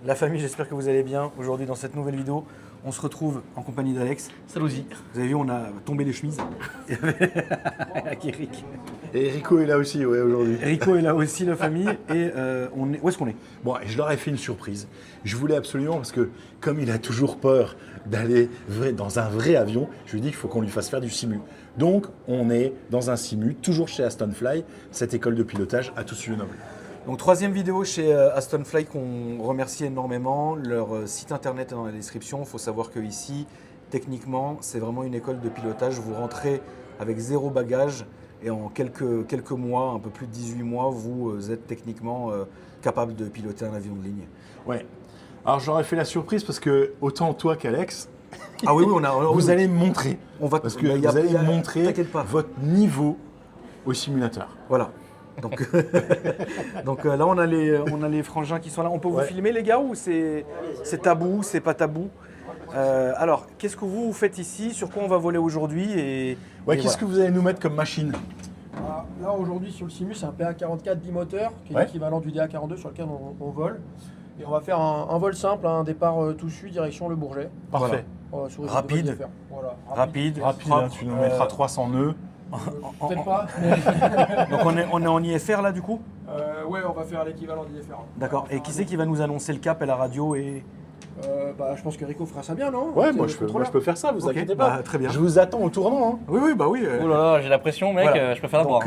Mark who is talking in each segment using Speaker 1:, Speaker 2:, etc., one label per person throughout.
Speaker 1: La famille, j'espère que vous allez bien. Aujourd'hui, dans cette nouvelle vidéo, on se retrouve en compagnie d'Alex.
Speaker 2: Salut.
Speaker 1: Vous avez vu, on a tombé les chemises avec Eric.
Speaker 3: Et Rico est là aussi, ouais, aujourd'hui.
Speaker 1: Rico est là aussi, la famille. Et où est-ce qu'on est?
Speaker 3: Bon, et je leur ai fait une surprise. Je voulais absolument, parce que comme il a toujours peur d'aller dans un vrai avion, je lui ai dit qu'il faut qu'on lui fasse faire du simu. Donc, on est dans un simu, toujours chez Aston Fly, cette école de pilotage à Toussus-le-Noble.
Speaker 1: Donc, troisième vidéo chez Aston Fly qu'on remercie énormément. Leur site internet est dans la description. Il faut savoir qu'ici, techniquement, c'est vraiment une école de pilotage. Vous rentrez avec 0 bagage et en quelques mois, un peu plus de 18 mois, vous êtes techniquement capable de piloter un avion de ligne.
Speaker 3: Ouais. Alors, j'aurais fait la surprise parce que, autant toi qu'Alex,
Speaker 1: Ah oui,
Speaker 3: vous allez me montrer. Parce que vous allez montrer
Speaker 1: t'inquiète pas.
Speaker 3: votre niveau au simulateur.
Speaker 1: Voilà. Donc, là, on a les frangins qui sont là. On peut vous filmer, les gars, ou c'est tabou, c'est pas tabou? Alors, qu'est-ce que vous faites ici? Sur quoi on va voler aujourd'hui?
Speaker 3: Qu'est-ce que vous allez nous mettre comme machine?
Speaker 2: Là aujourd'hui sur le Simu, c'est un PA44 bimoteur qui est l'équivalent du DA42 sur lequel on vole. Et on va faire un vol simple, un départ Toussus direction Le Bourget.
Speaker 3: Parfait.
Speaker 2: Voilà, sur les
Speaker 1: Rapide.
Speaker 2: autoroutes d'affaires. Voilà,
Speaker 1: Rapide,
Speaker 3: Rapide,
Speaker 1: propre.
Speaker 3: hein, tu nous mettras 300 nœuds.
Speaker 2: Peut-être pas.
Speaker 1: Donc on est en IFR là du coup?
Speaker 2: Ouais, on va faire l'équivalent d'IFR.
Speaker 1: D'accord. Et qui c'est qui va nous annoncer le cap et la radio et...
Speaker 2: Je pense que Rico fera ça bien, non?
Speaker 3: Ouais,
Speaker 2: C'est
Speaker 3: moi
Speaker 2: le
Speaker 3: je peux
Speaker 2: contrôleur.
Speaker 3: faire ça, vous
Speaker 1: Ok,
Speaker 3: inquiétez pas.
Speaker 1: bah, très bien.
Speaker 3: Je vous attends au tournant. Hein.
Speaker 1: Oui, bah oui.
Speaker 4: Oh là là, j'ai la pression, mec,
Speaker 1: Voilà.
Speaker 4: je peux faire la boire.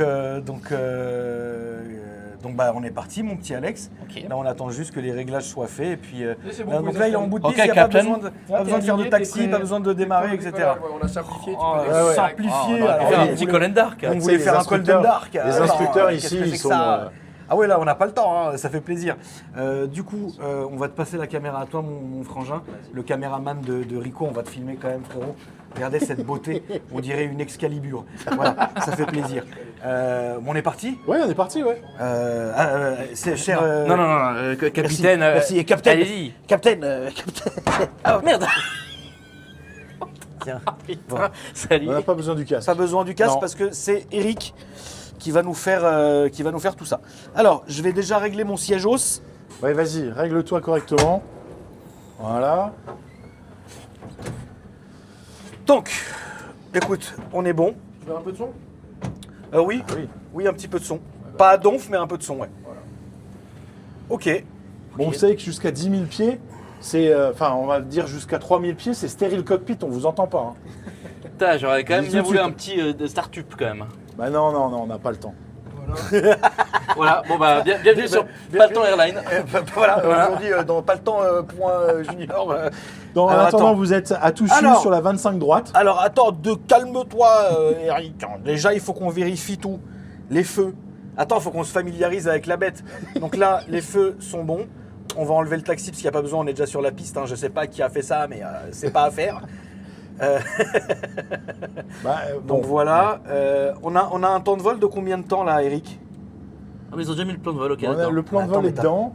Speaker 1: Donc on est parti, mon petit Alex.
Speaker 4: Ok.
Speaker 1: Là, on attend juste que les réglages soient faits. Et puis,
Speaker 2: c'est bon,
Speaker 1: là,
Speaker 2: vous
Speaker 1: donc
Speaker 2: pouvez
Speaker 1: là, il est en
Speaker 2: faire.
Speaker 1: bout de piste,
Speaker 4: Ok,
Speaker 1: il n'y a pas
Speaker 4: Captain.
Speaker 1: besoin de faire de taxi, pas besoin de démarrer, etc.
Speaker 2: On a simplifié.
Speaker 1: Simplifié.
Speaker 4: On va
Speaker 1: alors,
Speaker 4: faire un
Speaker 1: vous
Speaker 4: petit
Speaker 1: voulez-
Speaker 4: Colin Dark.
Speaker 1: Donc, vous voulez
Speaker 3: les
Speaker 1: faire un Golden Dark?
Speaker 3: les
Speaker 1: Alors,
Speaker 3: instructeurs
Speaker 1: qu'est-ce
Speaker 3: ici,
Speaker 1: que c'est
Speaker 3: ils
Speaker 1: que
Speaker 3: sont,
Speaker 1: ça Ah ouais, là, on n'a pas le temps, hein, ça fait plaisir. Du coup, on va te passer la caméra à toi, mon frangin. Le caméraman de Rico, on va te filmer quand même, frérot. Regardez cette beauté, on dirait une Excalibur. Voilà, ça fait plaisir. On est parti?
Speaker 3: Ouais, on est parti, ouais.
Speaker 1: C'est cher.
Speaker 4: Non, capitaine.
Speaker 1: Merci. Et Captain.
Speaker 4: Allez-y.
Speaker 1: Captain.
Speaker 4: Ah merde.
Speaker 1: Tiens.
Speaker 4: Putain, salut.
Speaker 3: On n'a pas besoin du casque.
Speaker 1: Pas besoin du casque
Speaker 3: Non.
Speaker 1: parce que c'est Eric qui va nous faire tout ça. Alors, je vais déjà régler mon siège hausse.
Speaker 3: Ouais, vas-y, règle-toi correctement. Voilà.
Speaker 1: Donc, écoute, on est bon.
Speaker 2: Tu veux un peu de son?
Speaker 1: Oui, oui, un petit peu de son. Pas à donf, mais un peu de son, ouais. Ok.
Speaker 3: Bon, vous savez que jusqu'à 10 000 pieds, c'est. On va dire jusqu'à 3 000 pieds, c'est stérile cockpit, on vous entend pas. Hein.
Speaker 4: Putain, j'aurais quand même
Speaker 3: Dis
Speaker 4: bien
Speaker 3: tout de
Speaker 4: voulu
Speaker 3: suite.
Speaker 4: un petit de start-up quand même.
Speaker 3: Bah non, on n'a pas le temps.
Speaker 4: Voilà, bon bah, bienvenue sur Pas le temps Airline.
Speaker 1: Voilà. Aujourd'hui, dans pas le temps, point junior.
Speaker 3: En
Speaker 1: Alors,
Speaker 3: attendant,
Speaker 1: attends.
Speaker 3: vous êtes à Toussus
Speaker 1: Alors.
Speaker 3: sur la 25 droite.
Speaker 1: Alors, attends, calme-toi, Eric. Déjà, il faut qu'on vérifie tout. Les feux. Attends, il faut qu'on se familiarise avec la bête. Donc là, les feux sont bons. On va enlever le taxi parce qu'il n'y a pas besoin, on est déjà sur la piste. Hein. Je ne sais pas qui a fait ça, mais c'est pas à faire. Donc voilà. On a un temps de vol de combien de temps là, Eric?
Speaker 4: Ah, mais ils ont déjà mis le plan de vol, ok.
Speaker 3: On a
Speaker 4: d'accord.
Speaker 3: le plan de
Speaker 1: Attends,
Speaker 3: vol
Speaker 1: mais
Speaker 3: est dedans.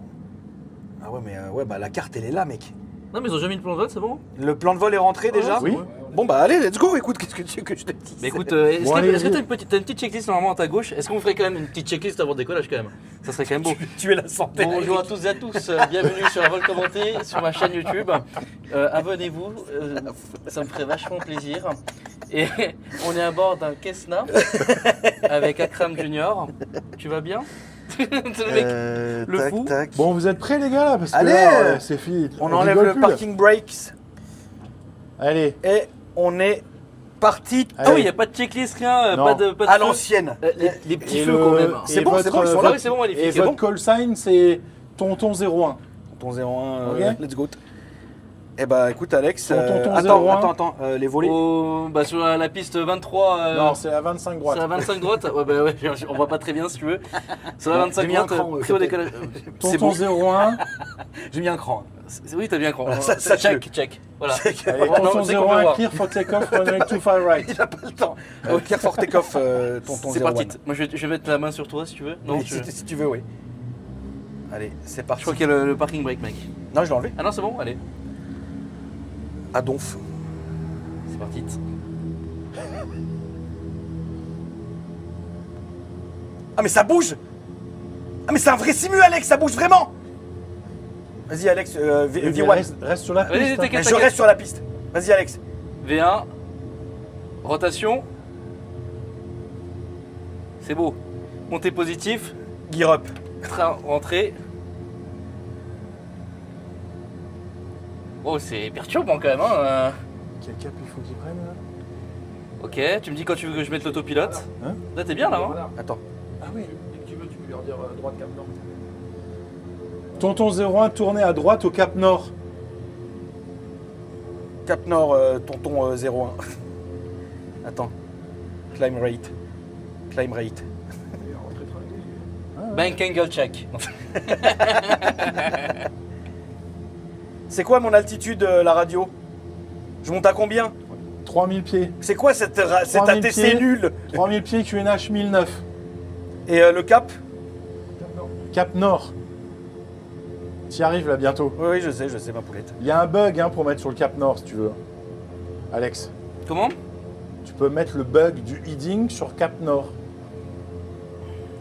Speaker 1: Ah ouais, mais la carte, elle est là, mec.
Speaker 4: Non, mais ils ont déjà mis le plan de vol, c'est bon?
Speaker 1: Le plan de vol est rentré déjà?
Speaker 3: Oui.
Speaker 1: Bon, bah allez, let's go. Écoute, qu'est-ce que tu veux que je te dise?
Speaker 4: Mais écoute,
Speaker 3: Bon, allez,
Speaker 4: est-ce que
Speaker 3: vas-y.
Speaker 4: t'as une petite checklist normalement à ta gauche? Est-ce qu'on ferait quand même une petite checklist avant le décollage quand même? Ça serait quand même beau.
Speaker 1: Tu es la santé.
Speaker 4: Bonjour à tous et à tous, bienvenue sur la Vol Commentée, sur ma chaîne YouTube. Abonnez-vous, ça me ferait vachement plaisir. Et on est à bord d'un Cessna avec Akram Junior. Tu vas bien? C'est le mec, le fou.
Speaker 3: Bon, vous êtes prêts, les gars, là? Parce que
Speaker 1: Allez,
Speaker 3: là, c'est fini.
Speaker 1: On enlève
Speaker 3: rigole
Speaker 1: le
Speaker 3: plus, là.
Speaker 1: parking brakes
Speaker 3: Allez.
Speaker 1: et on est parti
Speaker 4: Ah oui, il n'y a pas de checklist, rien,
Speaker 3: Non.
Speaker 4: pas de
Speaker 1: à
Speaker 4: feu.
Speaker 1: l'ancienne.
Speaker 4: Les petits
Speaker 3: Et
Speaker 4: feux
Speaker 3: le-
Speaker 4: quand même.
Speaker 1: C'est
Speaker 3: et
Speaker 1: bon,
Speaker 3: votre-
Speaker 1: ils sont
Speaker 4: Ah
Speaker 1: là.
Speaker 4: oui, c'est bon, magnifique.
Speaker 3: Et
Speaker 4: c'est
Speaker 3: votre
Speaker 4: bon.
Speaker 3: call sign, c'est Tonton 01.
Speaker 1: Ton 01,
Speaker 3: Ok.
Speaker 1: let's go. Eh bah écoute Alex,
Speaker 3: Tonton
Speaker 1: attends,
Speaker 3: 01.
Speaker 1: les volets.
Speaker 4: Sur la piste 23.
Speaker 3: Non, c'est la 25 droite.
Speaker 4: C'est la 25 droite. Ouais, bah ouais, on voit pas très bien si tu veux. Sur la
Speaker 1: Bon,
Speaker 4: 25
Speaker 1: j'ai mis un
Speaker 4: droite,
Speaker 1: cran,
Speaker 4: pris au décollage.
Speaker 1: C'est
Speaker 3: Tonton
Speaker 1: bon.
Speaker 3: 01.
Speaker 1: J'ai mis un cran.
Speaker 4: Oui, t'as bien cran.
Speaker 1: Voilà, ça,
Speaker 4: check. Voilà.
Speaker 3: Allez,
Speaker 4: Non,
Speaker 3: Tonton
Speaker 4: c'est qu'on veut
Speaker 3: 01,
Speaker 4: voir.
Speaker 3: clear for take-off, runway 25 right.
Speaker 1: Il a pas le temps. Pierre Fortekoff, tonton 01.
Speaker 4: C'est parti. Moi, je vais mettre la main sur toi si tu veux. Non,
Speaker 1: Oui, si tu veux, oui. Allez, c'est
Speaker 4: je
Speaker 1: parti.
Speaker 4: crois qu'il y a le parking brake, mec.
Speaker 1: Non, je l'ai enlevé.
Speaker 4: Ah non, c'est bon, allez.
Speaker 1: À donf.
Speaker 4: C'est parti.
Speaker 1: Ah mais ça bouge. Ah mais c'est un vrai simu Alex, ça bouge vraiment. Vas-y Alex, V1.
Speaker 3: Reste sur la
Speaker 4: Vas-y,
Speaker 3: piste.
Speaker 4: t'inquiète.
Speaker 1: Je reste sur la piste. Vas-y Alex.
Speaker 4: V1. Rotation. C'est beau. Montée positif.
Speaker 1: Gear up.
Speaker 4: Train rentrée. Oh, c'est perturbant quand même. Hein.
Speaker 3: Quel cap il faut qu'il prenne là?
Speaker 4: Ok, tu me dis quand tu veux que je mette l'autopilote.
Speaker 3: Hein
Speaker 4: Là, t'es bien là. Hein.
Speaker 2: Voilà.
Speaker 1: Attends.
Speaker 3: Ah oui.
Speaker 2: Dès que tu veux, tu peux leur dire droite cap nord.
Speaker 3: Tonton 01, tournez à droite au cap nord.
Speaker 1: Cap Nord, tonton 01. Attends. Climb rate. Climb rate.
Speaker 2: Et rentrer train.
Speaker 4: Bank angle check.
Speaker 1: C'est quoi mon altitude, la radio? Je monte à combien?
Speaker 3: 3000 pieds.
Speaker 1: C'est quoi cette
Speaker 3: 3000
Speaker 1: ATC
Speaker 3: pieds.
Speaker 1: nulle?
Speaker 3: 3000 pieds QNH 1009.
Speaker 1: Et le cap?
Speaker 2: Cap nord.
Speaker 3: Cap nord. T'y arrives là bientôt.
Speaker 1: Oui, je sais, ma poulette.
Speaker 3: Il y a un bug hein, pour mettre sur le cap nord si tu veux. Alex,
Speaker 4: Comment?
Speaker 3: tu peux mettre le bug du heading sur cap nord.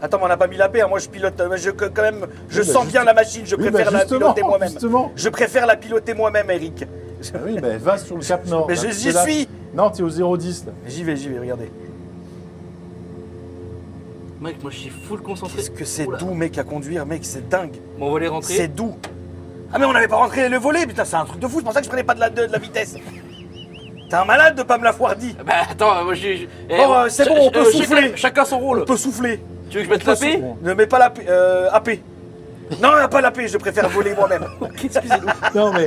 Speaker 1: Attends, mais on n'a pas mis la paix, hein. Moi je pilote, quand même, je
Speaker 3: Oui, bah,
Speaker 1: sens
Speaker 3: juste-
Speaker 1: bien la machine, je
Speaker 3: Oui,
Speaker 1: préfère
Speaker 3: bah,
Speaker 1: la piloter moi-même.
Speaker 3: Justement.
Speaker 1: Je préfère la piloter moi-même, Eric.
Speaker 3: Ah oui, bah, va sur le cap nord.
Speaker 1: Mais
Speaker 3: là,
Speaker 1: j'y
Speaker 3: t'es là.
Speaker 1: suis.
Speaker 3: Non, t'es au 010 là.
Speaker 1: J'y vais, regardez.
Speaker 4: Mec, moi je suis full concentré.
Speaker 1: Qu'est-ce que c'est
Speaker 4: Oula.
Speaker 1: doux, mec, à conduire, mec, c'est dingue.
Speaker 4: Bon, on va les rentrer.
Speaker 1: C'est doux. Ah, mais on n'avait pas rentré le volet, putain, c'est un truc de fou, c'est pour ça que je prenais pas de la vitesse. T'es un malade de pas me l'avoir dit.
Speaker 4: Bah attends, moi j'ai.
Speaker 1: Bon, c'est bon, on peut souffler.
Speaker 4: Chacun son rôle.
Speaker 1: On peut souffler.
Speaker 4: Tu veux que je mette la paix?
Speaker 1: Ne mets pas la paix, AP. Non, pas la paix, je préfère voler moi-même.
Speaker 4: Excusez-nous.
Speaker 3: Non mais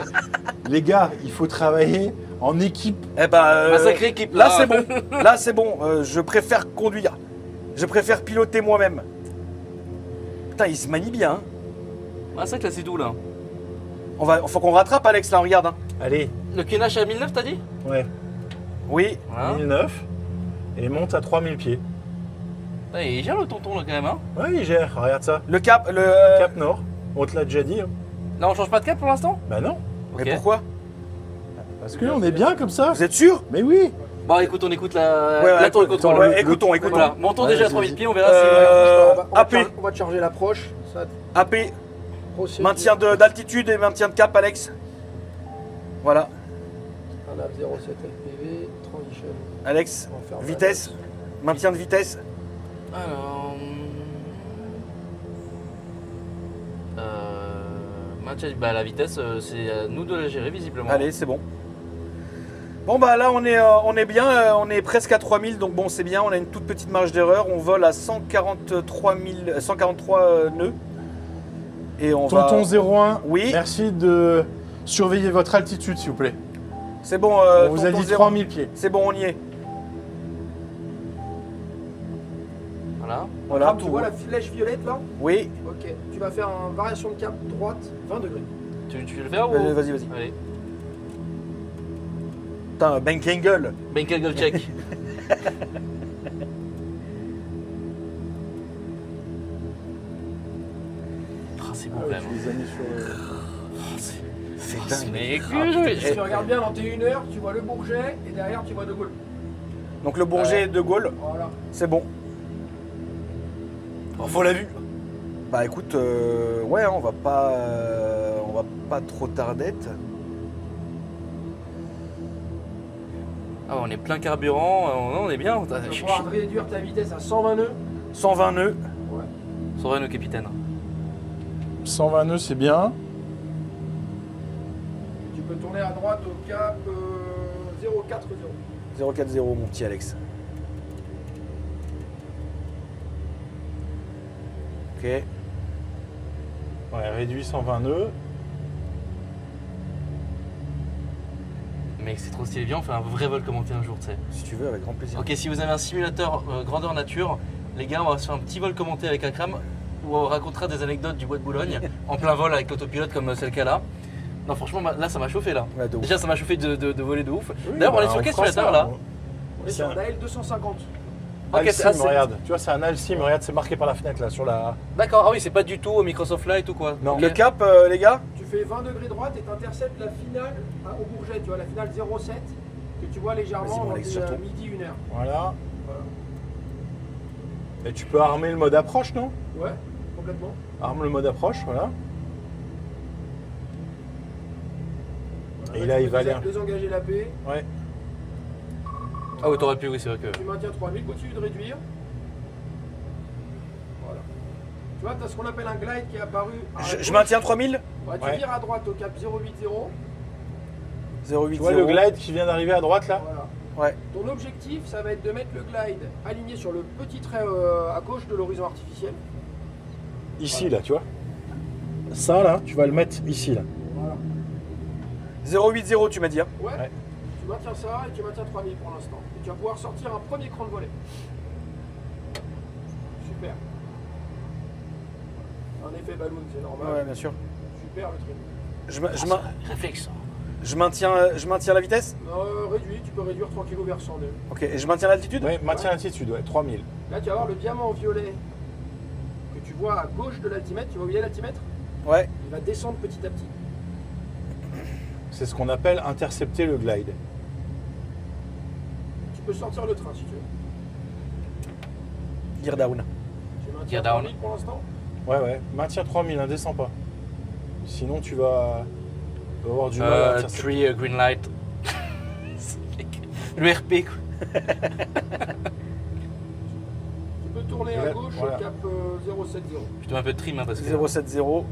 Speaker 3: les gars, il faut travailler en équipe.
Speaker 1: Eh ben,
Speaker 4: Ma sacrée équipe.
Speaker 1: là c'est bon. Là c'est bon. Je préfère conduire. Je préfère piloter moi-même. Putain, il se manie bien. Hein.
Speaker 4: Ah, c'est vrai que là c'est doux là.
Speaker 1: Faut qu'on rattrape Alex là, on regarde. Hein.
Speaker 3: Allez,
Speaker 4: Le QNH à 1009, t'as dit?
Speaker 3: ouais,
Speaker 1: Oui.
Speaker 4: Voilà.
Speaker 3: 1009 et monte à 3000 pieds.
Speaker 4: Ah, il gère le tonton là quand même. Hein.
Speaker 3: Ouais, il gère, regarde ça.
Speaker 1: Le cap,
Speaker 3: Cap nord, on te l'a déjà dit. Hein.
Speaker 4: Là on change pas de cap pour l'instant?
Speaker 3: Bah non,
Speaker 1: Mais
Speaker 4: Ok.
Speaker 1: pourquoi?
Speaker 3: parce qu'on est bien comme ça.
Speaker 1: Vous êtes sûr?
Speaker 3: Mais oui.
Speaker 4: Bon, écoute, on écoute la,
Speaker 1: Ouais,
Speaker 4: la tour de contrôle.
Speaker 1: ouais, écoutons.
Speaker 4: Voilà, montons
Speaker 3: Ouais,
Speaker 4: déjà à
Speaker 3: vas-y,
Speaker 4: 3000
Speaker 3: vas-y.
Speaker 4: pieds, on verra
Speaker 1: AP.
Speaker 2: On va te charger l'approche. Ça,
Speaker 1: AP.
Speaker 2: procédure.
Speaker 1: Maintien d'altitude et maintien de cap, Alex. Voilà.
Speaker 2: Un nav 07 LPV, transition.
Speaker 1: Alex,
Speaker 2: On va faire
Speaker 1: vitesse. Maintien de vitesse.
Speaker 4: si. Alors. Bah, la vitesse, c'est à nous de la gérer visiblement.
Speaker 1: Allez, c'est bon. Bon bah là on est bien, on est presque à 3000, donc bon c'est bien, on a une toute petite marge d'erreur, on vole à 143 nœuds. Et on
Speaker 3: Tonton
Speaker 1: va...
Speaker 3: 01,
Speaker 1: Oui.
Speaker 3: merci de surveiller votre altitude s'il vous plaît.
Speaker 1: C'est bon,
Speaker 3: On vous a
Speaker 1: tonton
Speaker 3: dit
Speaker 1: zéro.
Speaker 3: 3000 pieds.
Speaker 1: C'est bon, on y est.
Speaker 4: Voilà.
Speaker 1: Voilà,
Speaker 2: tu
Speaker 1: tout
Speaker 2: vois
Speaker 1: roule.
Speaker 2: la flèche violette là?
Speaker 1: Oui,
Speaker 2: Ok. Tu vas faire une variation de cap droite, 20 degrés.
Speaker 4: Tu veux le faire ou...
Speaker 1: vas-y.
Speaker 4: Allez.
Speaker 1: Putain, bank angle.
Speaker 4: Bank angle check. Ah, c'est beau
Speaker 3: Ah
Speaker 4: quand
Speaker 3: ouais,
Speaker 4: même.
Speaker 3: tu les as mis sur le...
Speaker 1: C'est
Speaker 4: Ah,
Speaker 1: dingue.
Speaker 4: mais
Speaker 2: Si tu regardes bien dans tes 1 heure, tu vois le Bourget et derrière tu vois De Gaulle.
Speaker 1: Donc le Bourget de Gaulle,
Speaker 2: Voilà.
Speaker 1: c'est bon.
Speaker 4: Oh, faut la vue.
Speaker 1: Bah écoute, ouais, on va pas trop tarder.
Speaker 4: Ah, on est plein carburant, on est bien.
Speaker 2: Tu vas pouvoir réduire ta vitesse à 120 nœuds.
Speaker 1: 120 nœuds.
Speaker 2: Ouais.
Speaker 4: Sauver le capitaine.
Speaker 3: 120 nœuds c'est bien.
Speaker 2: Tu peux tourner à droite au cap 040.
Speaker 1: 040 mon petit Alex. Ok.
Speaker 3: Ouais, réduit 120 nœuds.
Speaker 4: Mec, c'est trop stylé. Viens, on fait un vrai vol commenté un jour, tu sais.
Speaker 1: Si tu veux, avec grand plaisir.
Speaker 4: Ok, si vous avez un simulateur grandeur nature, les gars, on va se faire un petit vol commenté avec Akram où on racontera des anecdotes du bois de Boulogne en plein vol avec l'autopilote comme c'est le cas là. Non, franchement, là, ça m'a chauffé là.
Speaker 1: Ouais, de ouf.
Speaker 4: Déjà, ça m'a chauffé de voler de ouf.
Speaker 3: Oui,
Speaker 4: D'ailleurs, on
Speaker 3: bah,
Speaker 4: est sur quel
Speaker 3: fera
Speaker 4: simulateur
Speaker 3: ça.
Speaker 4: là?
Speaker 2: On est sur un AL250.
Speaker 4: Ok,
Speaker 3: Alcim,
Speaker 4: c'est-
Speaker 3: regarde. Tu vois, c'est un Alcim, regarde, c'est marqué par la fenêtre là sur la.
Speaker 4: D'accord, ah oui, c'est pas du tout au Microsoft Light ou quoi?
Speaker 3: Non.
Speaker 4: Ok.
Speaker 1: Le cap, les gars.
Speaker 2: Tu fais 20 degrés droite et tu interceptes la finale au Bourget. Tu vois la finale 07 que tu vois
Speaker 1: Vas-y,
Speaker 2: légèrement
Speaker 1: mon
Speaker 2: dans
Speaker 1: Alex,
Speaker 2: tes,
Speaker 1: surtout.
Speaker 2: midi 1 heure.
Speaker 3: Voilà.
Speaker 2: Voilà.
Speaker 3: Et tu peux armer le mode approche, non?
Speaker 2: Ouais, complètement.
Speaker 3: Arme le mode approche, voilà. Et là, il va aller.
Speaker 2: Désengager la paix.
Speaker 3: Ouais.
Speaker 4: Ah ouais, t'aurais pu, oui, c'est vrai que.
Speaker 2: Tu maintiens 3000, continue de réduire. Voilà. Tu vois, tu as ce qu'on appelle un glide qui est apparu.
Speaker 1: Je maintiens 3000.
Speaker 2: Ouais, tu
Speaker 3: Ouais.
Speaker 2: vires à droite au cap 080.
Speaker 1: 080.
Speaker 3: Tu vois le glide qui vient d'arriver à droite là?
Speaker 2: Voilà.
Speaker 1: Ouais.
Speaker 2: Ton objectif, ça va être de mettre le glide aligné sur le petit trait à gauche de l'horizon artificiel.
Speaker 3: Ici là, tu vois? Ça là, tu vas le mettre ici là.
Speaker 2: Voilà.
Speaker 1: 080, tu m'as dit. Hein.
Speaker 2: Ouais.
Speaker 3: Ouais.
Speaker 2: Tu maintiens ça et tu maintiens 3000 pour l'instant. Et tu vas pouvoir sortir un premier cran de volet. Super. Un effet ballon, c'est normal.
Speaker 1: Ouais, bien sûr.
Speaker 2: Super le truc.
Speaker 4: Réflexe.
Speaker 1: Je maintiens la vitesse.
Speaker 2: Réduit, tu peux réduire tranquillement vers 102.
Speaker 1: Ok, et je maintiens l'altitude.
Speaker 3: Ouais, maintiens l'altitude, ouais, 3000.
Speaker 2: Là, tu vas voir le diamant violet que tu vois à gauche de l'altimètre. Tu vois où il y a l'altimètre?
Speaker 1: Ouais.
Speaker 2: Il va descendre petit à petit.
Speaker 3: C'est ce qu'on appelle intercepter le glide.
Speaker 2: Tu peux sortir le train si tu veux.
Speaker 1: Gear down.
Speaker 2: Tu maintiens
Speaker 4: Gear down.
Speaker 2: 3000 pour l'instant.
Speaker 3: Ouais, ouais, maintiens 3000, hein, descends pas. Sinon tu vas avoir du mal à intercepter.
Speaker 4: Tree green light. Le RP quoi.
Speaker 2: Tu peux tourner
Speaker 3: Et
Speaker 2: à
Speaker 3: là,
Speaker 2: gauche
Speaker 3: voilà.
Speaker 2: au cap 070.
Speaker 4: Je te mets un peu de trim hein, parce que.
Speaker 1: 070.
Speaker 2: Super.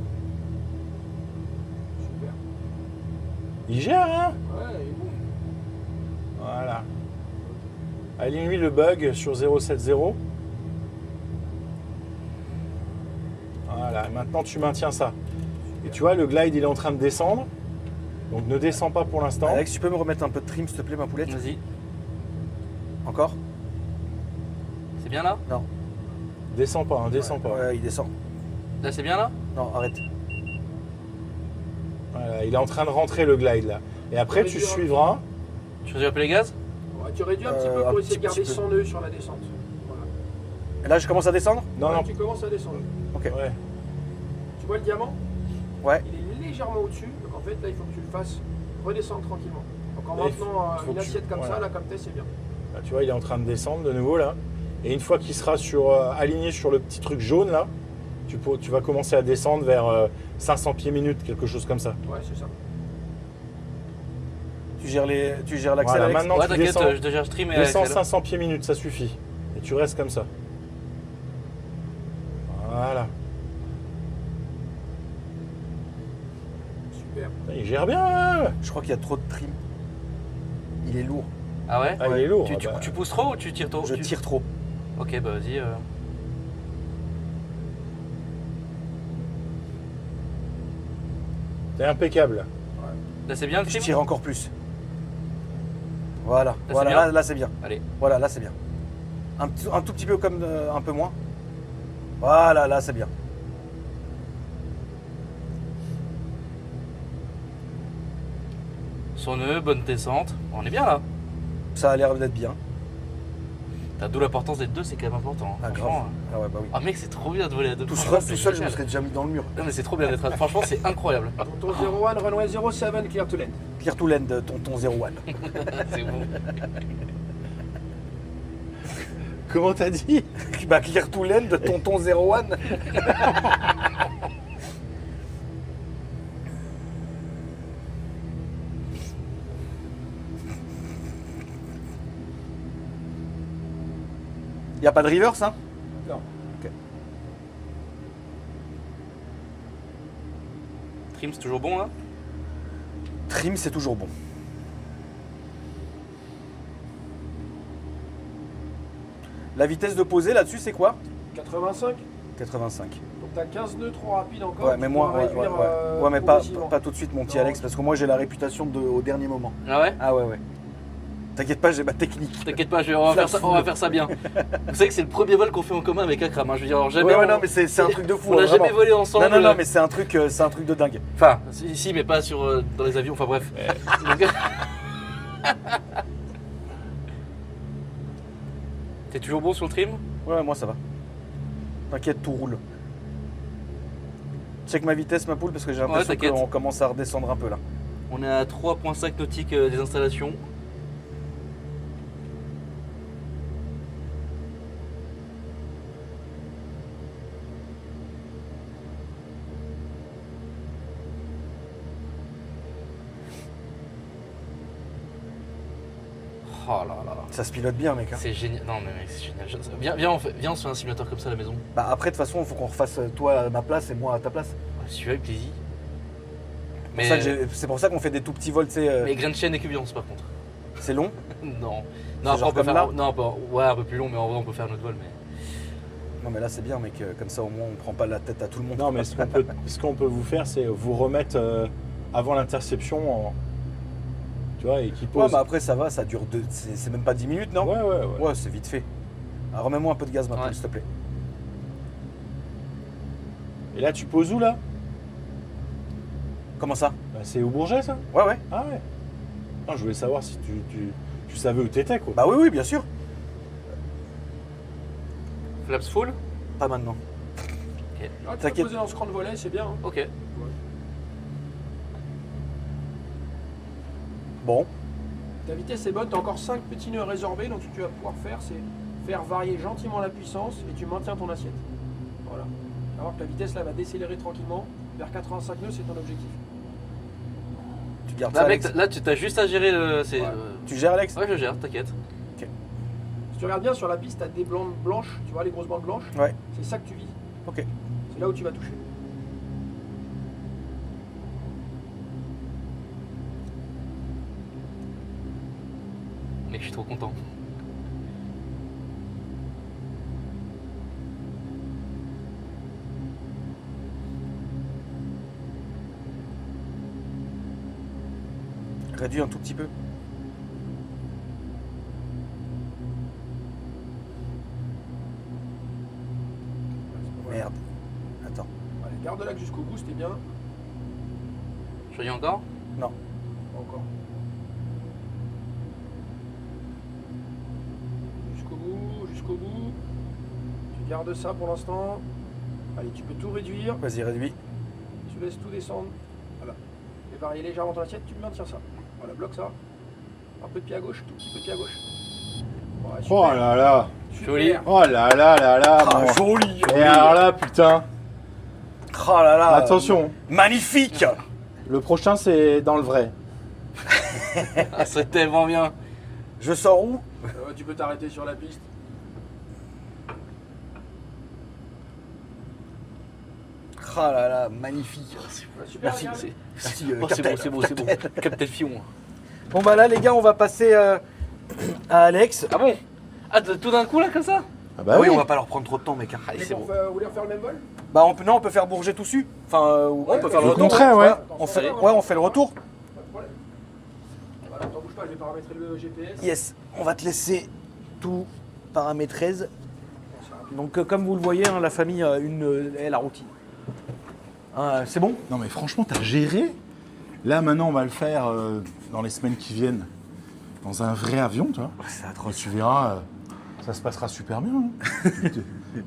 Speaker 3: Il gère, hein?
Speaker 2: Ouais, il est bon.
Speaker 3: Voilà. Aligne-lui le bug sur 070. Voilà, maintenant tu maintiens ça. Et tu vois, le glide il est en train de descendre. Donc ne descends pas pour l'instant.
Speaker 1: Alex, tu peux me remettre un peu de trim, s'il te plaît, ma poulette?
Speaker 4: Vas-y.
Speaker 1: Encore?
Speaker 4: C'est bien là?
Speaker 1: Non.
Speaker 3: Descends pas, hein, descends pas.
Speaker 1: Ouais, il descend.
Speaker 4: Là c'est bien là?
Speaker 1: Non, arrête.
Speaker 3: Voilà, il est en train de rentrer le glide là. Et après tu suivras.
Speaker 4: Tu réduis un peu les gaz?
Speaker 2: Ouais, tu réduis un petit peu
Speaker 1: un
Speaker 2: pour essayer de
Speaker 1: petit
Speaker 2: garder
Speaker 1: peu.
Speaker 2: 100 nœuds sur la descente. Voilà.
Speaker 1: Et là, je commence à descendre?
Speaker 3: Non,
Speaker 2: Ouais,
Speaker 3: non.
Speaker 2: Tu commences à descendre.
Speaker 1: Ok.
Speaker 3: Ouais.
Speaker 2: Tu vois le diamant?
Speaker 1: Ouais.
Speaker 2: Il est légèrement au-dessus. Donc en fait, là, il faut que tu le fasses redescendre tranquillement. Donc en
Speaker 3: Là, il faut-
Speaker 2: maintenant
Speaker 3: faut
Speaker 2: une
Speaker 3: que tu-
Speaker 2: assiette comme
Speaker 3: voilà.
Speaker 2: ça, là, comme t'es, c'est bien.
Speaker 3: Là, tu vois, il est en train de descendre de nouveau là. Et une fois qu'il sera aligné sur le petit truc jaune là, tu vas commencer à descendre vers 500 pieds minutes, quelque chose comme ça.
Speaker 2: Ouais, c'est ça.
Speaker 1: Tu gères l'accès,
Speaker 3: Voilà,
Speaker 1: Alex?
Speaker 3: maintenant
Speaker 4: Ouais,
Speaker 3: tu
Speaker 4: t'inquiète,
Speaker 3: descends,
Speaker 4: je te gère stream et
Speaker 3: descends
Speaker 4: Axel.
Speaker 3: 500 pieds minutes, ça suffit. Et tu restes comme ça. Voilà.
Speaker 2: Super.
Speaker 3: Il gère bien, hein.
Speaker 1: Je crois qu'il y a trop de trim. Il est lourd.
Speaker 4: Ah ouais?
Speaker 3: Ah, il est lourd.
Speaker 4: Tu,
Speaker 3: ah
Speaker 4: tu-
Speaker 3: bah.
Speaker 4: tu pousses trop ou tu tires trop?
Speaker 1: Je tire trop.
Speaker 4: Ok, bah vas-y.
Speaker 3: T'es impeccable.
Speaker 4: Là c'est bien le
Speaker 1: Je
Speaker 4: trim?
Speaker 1: tire encore plus. Voilà,
Speaker 4: c'est
Speaker 1: voilà,
Speaker 4: bien
Speaker 1: là c'est bien.
Speaker 4: Allez.
Speaker 1: Voilà, là c'est bien. Un tout petit peu comme un peu moins. Voilà, là c'est bien.
Speaker 4: Son nœud, bonne descente. On est bien là.
Speaker 1: Ça a l'air d'être bien.
Speaker 4: D'où l'importance d'être deux, c'est quand même important.
Speaker 1: Ah,
Speaker 4: Franchement.
Speaker 1: grave. Ah ouais, bah oui.
Speaker 4: Ah mec, c'est trop bien de voler à deux.
Speaker 1: Tout
Speaker 4: Franchement,
Speaker 1: seul,
Speaker 4: c'est
Speaker 1: je me
Speaker 4: génial.
Speaker 1: serais déjà mis dans le mur.
Speaker 4: Non mais c'est trop bien d'être à... Franchement, c'est incroyable.
Speaker 2: Tonton 01, runway 07, clear to land.
Speaker 1: Clear to land, tonton 01.
Speaker 4: C'est bon.
Speaker 3: Comment t'as dit?
Speaker 1: Bah, clear to land, tonton 01. Y a pas de reverse, hein?
Speaker 2: Non.
Speaker 1: Ok.
Speaker 4: Trim, c'est toujours bon là?
Speaker 1: Trim, c'est toujours bon. La vitesse de posée là-dessus, c'est quoi?
Speaker 2: 85.
Speaker 1: 85.
Speaker 2: Donc t'as 15 nœuds trop rapides encore.
Speaker 1: Ouais,
Speaker 2: tu
Speaker 1: mais moi,
Speaker 2: pourras
Speaker 1: ouais,
Speaker 2: réduire,
Speaker 1: ouais, mais pas
Speaker 2: progressivement.
Speaker 1: tout de suite, mon petit
Speaker 2: Non.
Speaker 1: Alex, parce que moi j'ai la réputation au dernier moment.
Speaker 4: Ah ouais?
Speaker 1: Ah ouais. T'inquiète pas, j'ai ma technique.
Speaker 4: T'inquiète pas, on va faire ça bien. Vous savez que c'est le premier vol qu'on fait en commun avec Akram. Hein. Je veux dire, alors jamais.
Speaker 1: Ouais,
Speaker 4: on-
Speaker 1: non, mais c'est un truc de fou.
Speaker 4: On n'a
Speaker 1: hein,
Speaker 4: jamais
Speaker 1: vraiment.
Speaker 4: volé ensemble.
Speaker 1: Non, mais c'est un truc de dingue.
Speaker 4: Enfin, si, mais pas sur, dans les avions. Enfin bref. Donc- T'es toujours bon sur le trim?
Speaker 1: Ouais, moi ça va. T'inquiète, tout roule. Check ma vitesse, ma poule, parce que j'ai l'impression
Speaker 4: t'inquiète.
Speaker 1: qu'on commence à redescendre un peu là.
Speaker 4: On est à 3,5 nautiques des installations. Oh là là.
Speaker 1: Ça se pilote bien, mec. Hein.
Speaker 4: C'est génial. Non, mais mec, c'est génial. Viens, on se fait un simulateur comme ça à la maison.
Speaker 1: Bah, après, de toute façon, il faut qu'on refasse toi à ma place et moi à ta place.
Speaker 4: Si tu veux, avec plaisir.
Speaker 1: C'est pour ça qu'on fait des tout petits vols, tu sais.
Speaker 4: Mais grain de chêne et cuviance, par contre.
Speaker 1: C'est long.
Speaker 4: Non.
Speaker 1: C'est
Speaker 4: Après,
Speaker 1: genre
Speaker 4: on peut
Speaker 1: comme
Speaker 4: faire.
Speaker 1: là
Speaker 4: Non, ouais, un peu plus long, mais en vrai, on peut faire notre vol. Mais...
Speaker 1: Non, mais là, c'est bien, mec. Comme ça, au moins, on prend pas la tête à tout le monde.
Speaker 3: Non, mais ce qu'on peut vous faire, c'est vous remettre avant l'interception, tu vois, et qui pose.
Speaker 1: Ouais, mais après, ça va, ça dure c'est même pas 10 minutes, non?
Speaker 3: Ouais.
Speaker 1: Ouais, c'est vite fait. Alors, remets-moi un peu de gaz maintenant,
Speaker 4: Ouais.
Speaker 1: s'il te plaît.
Speaker 3: Et là, tu poses où, là?
Speaker 1: Comment ça?
Speaker 3: Bah, c'est au Bourget, ça?
Speaker 1: Ouais.
Speaker 3: Ah ouais. Non, je voulais savoir si tu savais où t'étais, quoi.
Speaker 1: Bah oui, bien sûr.
Speaker 4: Flaps full?
Speaker 1: Pas maintenant.
Speaker 2: Ah, tu peux
Speaker 1: T'inquiète.
Speaker 2: poser dans ce cran de volet, c'est bien. Hein.
Speaker 4: Ok.
Speaker 1: Bon.
Speaker 2: Ta vitesse est bonne, tu as encore 5 petits nœuds résorbés, donc ce que tu vas pouvoir faire, c'est faire varier gentiment la puissance et tu maintiens ton assiette. Voilà. Tu vas voir que la vitesse là va décélérer tranquillement. Vers 85 nœuds, c'est ton objectif.
Speaker 1: Tu gardes
Speaker 4: Là,
Speaker 1: ça,
Speaker 4: mec,
Speaker 1: Alex.
Speaker 4: là, tu as juste à gérer le.
Speaker 2: Ouais.
Speaker 1: Tu gères, Alex?
Speaker 4: Ouais, je gère, t'inquiète.
Speaker 2: Si tu regardes bien sur la piste, tu as des bandes blanches, tu vois les grosses bandes blanches?
Speaker 1: Ouais.
Speaker 2: C'est ça que tu vises.
Speaker 1: Ok.
Speaker 2: C'est là où tu vas toucher.
Speaker 4: Mec, je suis trop content.
Speaker 1: Réduis un tout petit peu. Merde. Attends.
Speaker 2: Allez, garde là jusqu'au bout, c'était bien.
Speaker 4: Je dis encore?
Speaker 1: Non.
Speaker 2: Pas encore. Jusqu'au bout. Tu gardes ça pour l'instant. Allez, tu peux tout réduire.
Speaker 1: Vas-y, réduis.
Speaker 2: Tu laisses tout descendre. Voilà. Et varier légèrement ton assiette, tu maintiens ça. Voilà, bloque ça. Un peu de pied à gauche, tout petit peu de pied à gauche. Voilà, super.
Speaker 3: Oh là là.
Speaker 2: Super.
Speaker 4: Joli.
Speaker 3: Oh là là là là.
Speaker 1: Ah,
Speaker 3: bon.
Speaker 1: joli.
Speaker 3: Et alors là, putain.
Speaker 1: Oh là là.
Speaker 3: Attention,
Speaker 1: Magnifique.
Speaker 3: le prochain, c'est dans le vrai.
Speaker 4: Ah, c'est tellement bien.
Speaker 1: Je sors où?
Speaker 2: Tu peux t'arrêter sur la piste.
Speaker 1: Oh là là, magnifique.
Speaker 2: Super,
Speaker 1: Merci,
Speaker 2: regarde.
Speaker 1: Merci,
Speaker 4: Oh, c'est
Speaker 1: Captain.
Speaker 4: bon, c'est bon. Captain Fion.
Speaker 1: Bon bah là les gars, on va passer à Alex.
Speaker 4: Ah bon? Ah, tout d'un coup là, comme ça?
Speaker 3: Ah bah
Speaker 1: oui, on va pas leur prendre trop de temps, mec.
Speaker 4: Allez,
Speaker 2: Mais
Speaker 4: c'est
Speaker 2: vous
Speaker 4: bon.
Speaker 2: voulez refaire le même vol?
Speaker 1: Bah on peut faire Bourget tout dessus. Enfin,
Speaker 4: on peut faire le
Speaker 3: Le
Speaker 4: retour.
Speaker 3: contraire, ouais.
Speaker 1: On fait le retour.
Speaker 2: Pas de problème. Voilà, t'en bouge pas, je vais paramétrer le GPS.
Speaker 1: Yes, on va te laisser tout paramétrer. Donc comme vous le voyez, hein, la famille a la routine. Hein, c'est bon?
Speaker 3: Non mais franchement, t'as géré. Là maintenant, on va le faire dans les semaines qui viennent dans un vrai avion, tu vois.
Speaker 1: C'est
Speaker 3: Et
Speaker 1: atroce.
Speaker 3: tu verras, ça se passera super bien. Hein.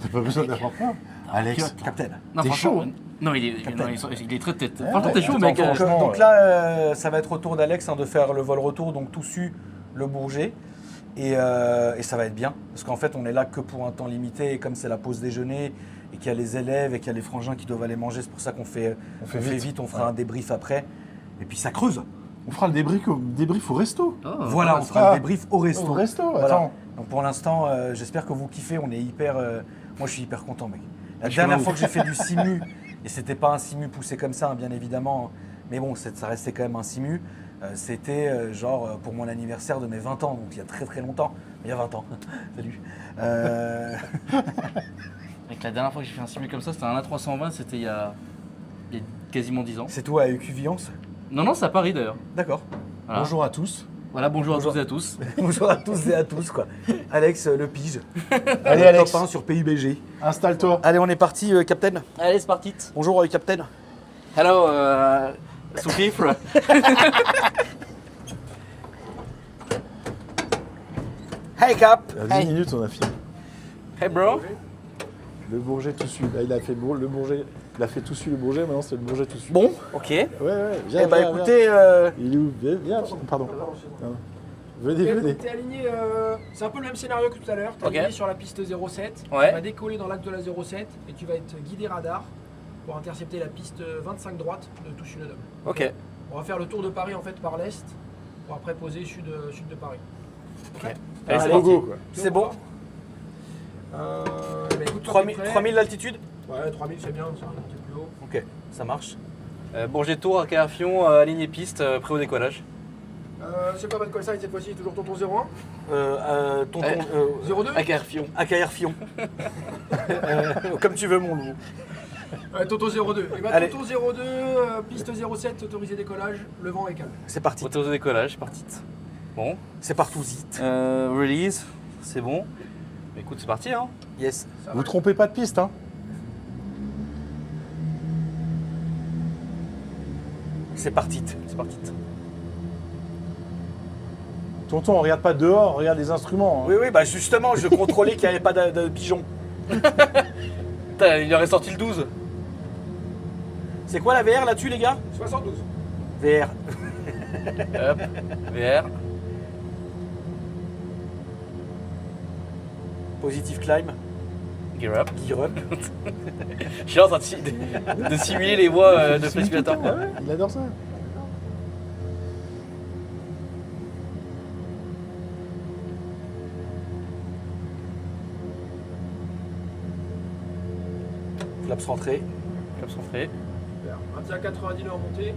Speaker 3: T'as pas besoin d'avoir peur. Alex,
Speaker 1: Captain.
Speaker 4: Non,
Speaker 3: T'es
Speaker 4: franchement,
Speaker 3: chaud, hein.
Speaker 4: Non, il est très tête.
Speaker 3: Ouais,
Speaker 4: Franchement, t'es chaud,
Speaker 3: attends,
Speaker 4: mec.
Speaker 3: attends,
Speaker 1: Donc,
Speaker 3: franchement,
Speaker 1: donc là, ça va être au tour d'Alex de faire le vol retour, donc Toussus, le Bourget. Et ça va être bien, parce qu'en fait, on est là que pour un temps limité. Et comme c'est la pause déjeuner, et qu'il y a les élèves, et qu'il y a les frangins qui doivent aller manger, c'est pour ça qu'on fait vite, on fera un débrief après. Et puis ça creuse.
Speaker 3: on fera le débrief au resto.
Speaker 1: Voilà, on fera le débrief au resto.
Speaker 3: Au resto,
Speaker 1: Voilà.
Speaker 3: attends.
Speaker 1: Donc pour l'instant, j'espère que vous kiffez. On est hyper. Moi, je suis hyper content, mec. La
Speaker 4: Je
Speaker 1: dernière
Speaker 4: suis
Speaker 1: fois que j'ai fait du simu, et c'était pas un simu poussé comme ça, hein, bien évidemment, mais bon, ça restait quand même un simu. C'était genre pour mon anniversaire de mes 20 ans, donc il y a très très longtemps. Il y a 20 ans. Salut.
Speaker 4: Mec, la dernière fois que j'ai fait un simu comme ça, c'était un A320, c'était il y a quasiment 10 ans.
Speaker 1: C'est toi à Écuvillance?
Speaker 4: Non, c'est à Paris d'ailleurs.
Speaker 1: D'accord.
Speaker 4: Voilà.
Speaker 3: Bonjour à tous.
Speaker 4: Voilà, bonjour
Speaker 1: Bonjour.
Speaker 4: à toutes et à tous.
Speaker 1: Bonjour à tous et à tous, quoi. Alex, le pige.
Speaker 3: Allez,
Speaker 1: Top
Speaker 3: Alex,
Speaker 1: 1 sur PUBG.
Speaker 3: installe-toi.
Speaker 1: Allez, on est parti, Captain.
Speaker 4: Allez, c'est parti.
Speaker 1: Bonjour, Captain.
Speaker 4: Hello, Soufifre.
Speaker 1: Hey, Cap.
Speaker 3: Il y a 10 minutes, on a fini.
Speaker 4: Hey, bro.
Speaker 3: Le Bourget tout su. Là, il a fait le Bourget. Il a fait tout su le Bourget, maintenant c'est le Bourget tout su.
Speaker 1: Bon, ok.
Speaker 3: Ouais, viens.
Speaker 1: Eh bah
Speaker 3: viens,
Speaker 1: écoutez,
Speaker 3: viens. Il est où? Viens, pardon. Non. Venez.
Speaker 2: T'es aligné, c'est un peu le même scénario que tout à l'heure. T'es
Speaker 4: Ok.
Speaker 2: aligné sur la piste 07.
Speaker 4: Ouais.
Speaker 2: Tu vas décoller dans l'axe de la 07 et tu vas être guidé radar pour intercepter la piste 25 droite de Toussus-le-Dôme.
Speaker 4: Ok.
Speaker 2: On va faire le tour de Paris en fait par l'est pour après poser sud de Paris.
Speaker 1: Allez,
Speaker 3: Un
Speaker 1: c'est
Speaker 3: logo, quoi.
Speaker 1: C'est bon.
Speaker 2: Écoute,
Speaker 1: 3000 l'altitude.
Speaker 2: Ouais, 3000 c'est bien, c'est un petit peu plus haut.
Speaker 1: Ok, ça marche.
Speaker 4: Bourget de Tours, Aker Fion, alignée piste, prêt au décollage.
Speaker 2: C'est pas mal de cette fois-ci, toujours tonton 01.
Speaker 1: Tonton
Speaker 2: 02
Speaker 4: Aker Fion.
Speaker 1: AKR Fion. Comme tu veux, mon loup.
Speaker 2: Tonton 02. Et bah,
Speaker 1: Allez.
Speaker 2: Tonton 02, piste 07, autorisé décollage, le vent est calme.
Speaker 1: C'est parti.
Speaker 4: Auto au décollage, parti. Bon.
Speaker 1: C'est partout zit.
Speaker 4: Release, c'est bon. Écoute, c'est parti, hein.
Speaker 1: Yes.
Speaker 2: Ça
Speaker 3: Vous
Speaker 2: va.
Speaker 3: trompez pas de piste, hein.
Speaker 1: C'est parti.
Speaker 4: C'est parti.
Speaker 3: Tonton, on regarde pas dehors, on regarde les instruments. Hein.
Speaker 1: Oui, bah justement, je contrôlais qu'il n'y avait pas de pigeons.
Speaker 4: Putain, il aurait sorti le 12.
Speaker 1: C'est quoi la VR là-dessus, les gars?
Speaker 2: 72.
Speaker 1: VR.
Speaker 4: Hop, VR.
Speaker 1: Positive climb.
Speaker 4: Gear up.
Speaker 1: Gear up.
Speaker 4: Je suis en train de simuler les voix de Flight Simulator.
Speaker 3: Ah ouais, il adore ça.
Speaker 1: Flaps rentrée.
Speaker 4: Comme son fait.
Speaker 2: Maintien à 90 nœuds en montée.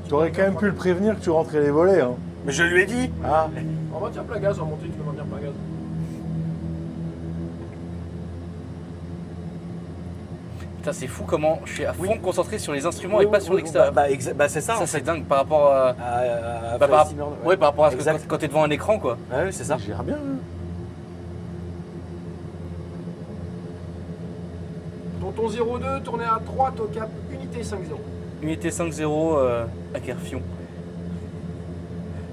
Speaker 3: T'aurais quand même pu le prévenir que tu rentrais les volets. Hein.
Speaker 1: Mais je lui ai dit.
Speaker 3: Ah,
Speaker 2: En maintien plein gaz en montée, tu peux maintenir plein gaz.
Speaker 4: Putain, c'est fou comment je suis à fond concentré sur les instruments et pas sur l'extérieur.
Speaker 1: C'est ça,
Speaker 4: Ça,
Speaker 1: en
Speaker 4: c'est
Speaker 1: fait.
Speaker 4: dingue par rapport à. Bah,
Speaker 1: Flight
Speaker 4: par,
Speaker 1: Simmer,
Speaker 4: ouais, par rapport à ce que
Speaker 1: Exact.
Speaker 4: quand t'es devant un écran, quoi.
Speaker 1: Ouais, c'est ça.
Speaker 3: ça gère bien. Hein.
Speaker 2: Tonton 02, tournez à droite au cap unité 5-0.
Speaker 4: Unité 5-0, Aker Fion.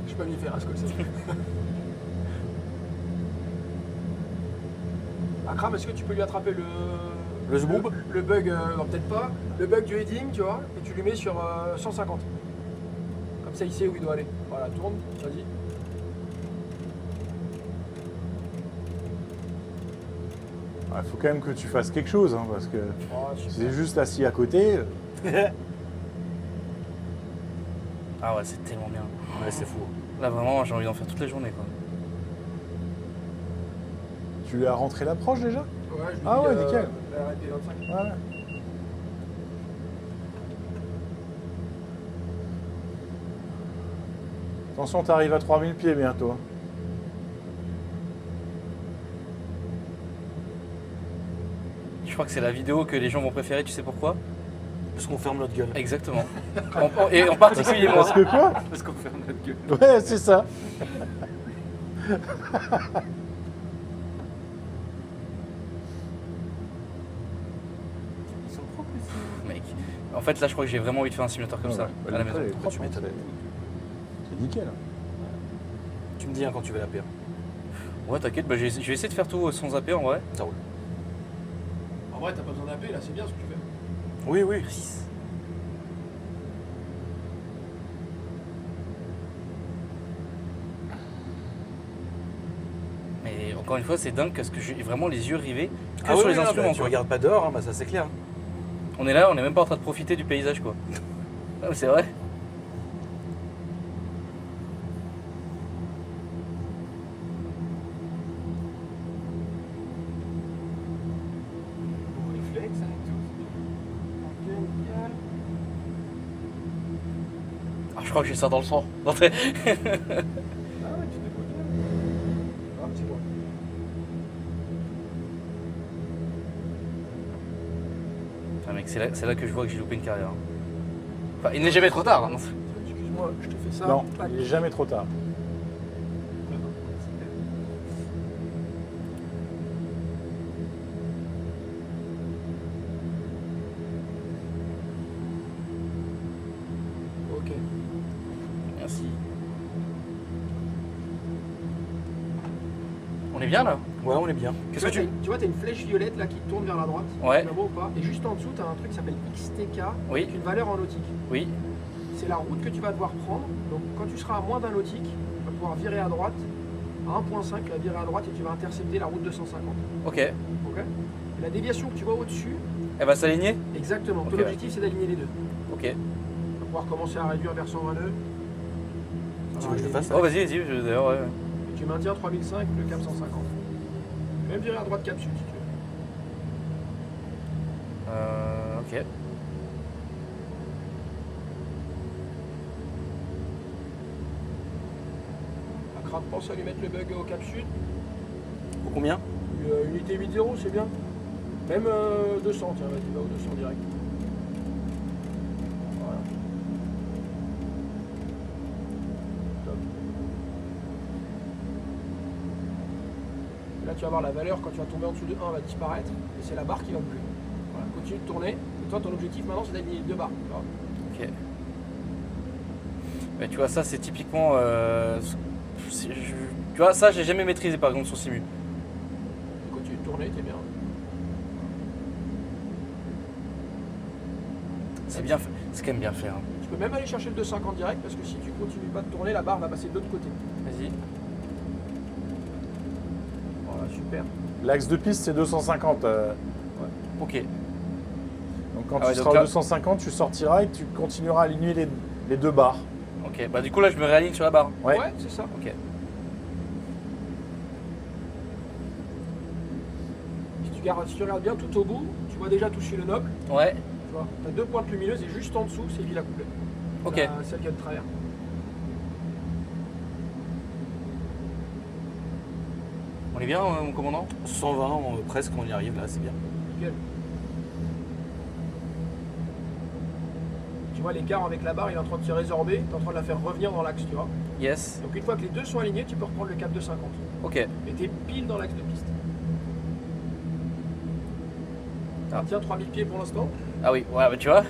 Speaker 2: Je peux m'y faire à ce que c'est. Akram, est-ce que tu peux lui attraper
Speaker 1: Le zboob
Speaker 2: le bug, non peut-être pas, le bug du heading, tu vois, et tu lui mets sur 150. Comme ça, il sait où il doit aller. Voilà, tourne, vas-y.
Speaker 3: Il faut quand même que tu fasses quelque chose, hein, parce que
Speaker 2: Oh, super.
Speaker 3: c'est juste assis à côté.
Speaker 4: Ah ouais, c'est tellement bien.
Speaker 1: Ouais, c'est fou.
Speaker 4: Là, vraiment, j'ai envie d'en faire toute la journée, quoi.
Speaker 3: Tu lui as rentré l'approche déjà?
Speaker 2: Ouais, je lui
Speaker 3: Ah
Speaker 2: dis,
Speaker 3: ouais, nickel.
Speaker 2: la RP25.
Speaker 3: Voilà. Attention, t'arrives à 3000 pieds bientôt. Hein.
Speaker 4: Je crois que c'est la vidéo que les gens vont préférer, tu sais pourquoi?
Speaker 1: Parce qu'on ferme notre gueule.
Speaker 4: Exactement. Et en particulier moi.
Speaker 3: Parce que quoi?
Speaker 1: Parce qu'on ferme notre gueule.
Speaker 3: Ouais, c'est ça.
Speaker 1: Ils sont propres ici.
Speaker 4: Mec, en fait, là, je crois que j'ai vraiment envie de faire un simulateur comme ça, à la maison.
Speaker 1: Tu m'étonnes.
Speaker 3: C'est nickel.
Speaker 1: Tu me dis hein, quand tu veux la paire.
Speaker 4: Ouais, t'inquiète, bah, je vais essayer de faire tout sans zapper en vrai.
Speaker 1: Ça roule.
Speaker 2: En vrai, t'as pas besoin d'AP, là, c'est bien ce que tu fais.
Speaker 1: Oui, oui.
Speaker 4: Mais encore une fois, c'est dingue parce que j'ai vraiment les yeux rivés que
Speaker 1: Ah
Speaker 4: sur
Speaker 1: oui,
Speaker 4: les
Speaker 1: oui,
Speaker 4: instruments.
Speaker 1: tu
Speaker 4: quoi.
Speaker 1: regardes pas dehors, hein, bah, ça c'est clair.
Speaker 4: On est là, on n'est même pas en train de profiter du paysage, quoi. Ah, mais c'est vrai.
Speaker 2: Réflexe, hein, et tout. Ok, nickel.
Speaker 4: Ah, je crois que j'ai ça dans le sang.
Speaker 2: Ah ouais, tu débrouilles bien. Ah, c'est bon.
Speaker 4: Ah, mec, c'est là que je vois que j'ai loupé une carrière. Enfin, il n'est jamais trop tard. Hein.
Speaker 2: Excuse-moi, je te fais ça.
Speaker 3: Non,
Speaker 2: Tac.
Speaker 3: il est jamais trop tard.
Speaker 2: Ok.
Speaker 4: Merci. On est bien là?
Speaker 1: Ouais, on est bien.
Speaker 4: Qu'est-ce que tu.
Speaker 2: Tu vois, t'as une flèche violette là qui tourne vers la droite.
Speaker 4: Ouais.
Speaker 2: Tu la vois ou pas? Et juste en dessous, t'as un truc qui s'appelle XTK,
Speaker 4: Oui.
Speaker 2: avec une valeur en nautique.
Speaker 4: Oui.
Speaker 2: C'est la route que tu vas devoir prendre. Donc quand tu seras à moins d'un nautique, tu vas pouvoir virer à droite. À 1.5, tu vas virer à droite et tu vas intercepter la route 250.
Speaker 4: Ok.
Speaker 2: Ok. Et la déviation que tu vois au-dessus,
Speaker 4: Elle va s'aligner?
Speaker 2: exactement.
Speaker 4: Ok,
Speaker 2: Ton objectif, c'est d'aligner les deux.
Speaker 4: Ok.
Speaker 2: Tu vas pouvoir commencer à réduire vers 120 nœuds.
Speaker 1: Tu veux que je le fasse
Speaker 4: Oh, vas-y, d'ailleurs, ouais.
Speaker 2: Tu maintiens 3005, le cap 150. Même virer à droite cap sud si tu veux.
Speaker 4: Ok.
Speaker 2: Akram, pense à lui mettre le bug au cap sud.
Speaker 4: Pour combien?
Speaker 2: Unité 8-0, c'est bien. Même 200, tiens, vas-y, va au 200 direct. Voilà. Top. Là, tu vas voir la valeur, quand tu vas tomber en dessous de 1, va disparaître. Et c'est la barre qui va bouger. Voilà, continue de tourner. Et toi, ton objectif maintenant, c'est d'aligner les deux barres. Tu vois.
Speaker 4: Ok. Mais tu vois, ça, c'est typiquement. Tu vois, ça, j'ai jamais maîtrisé par exemple sur Simu.
Speaker 2: Tu continues de tourner, t'es bien.
Speaker 4: C'est bien fait. C'est quand même bien fait. Hein.
Speaker 2: Tu peux même aller chercher le 250 direct parce que si tu continues pas de tourner, la barre va passer de l'autre côté.
Speaker 4: Vas-y.
Speaker 2: Voilà, super.
Speaker 3: L'axe de piste, c'est 250.
Speaker 4: Ok.
Speaker 3: Donc quand
Speaker 4: Ah ouais,
Speaker 3: tu
Speaker 4: donc
Speaker 3: seras
Speaker 4: là-
Speaker 3: au 250, tu sortiras et tu continueras à aligner les deux barres.
Speaker 4: Ok. Bah du coup là, je me réaligne sur la barre.
Speaker 3: Ouais.
Speaker 2: Ouais, c'est ça.
Speaker 4: Ok.
Speaker 2: Si tu regardes bien tout au bout, tu vois déjà toucher le noble.
Speaker 4: Ouais.
Speaker 2: Tu vois, tu as deux pointes lumineuses et juste en dessous, c'est Villa Couplet.
Speaker 4: Ok.
Speaker 2: Celle qui a de travers.
Speaker 4: On est bien, mon commandant?
Speaker 5: 120, presque, on y arrive là, c'est bien.
Speaker 2: Nickel. Tu vois l'écart avec la barre, il est en train de se résorber, tu es en train de la faire revenir dans l'axe, tu vois.
Speaker 4: Yes.
Speaker 2: Donc une fois que les deux sont alignés, tu peux reprendre le cap de 50.
Speaker 4: Ok.
Speaker 2: Et tu es pile dans l'axe de piste.
Speaker 4: Ah.
Speaker 2: Tiens, 3000 pieds pour l'instant.
Speaker 4: Ah oui, ouais, bah tu vois,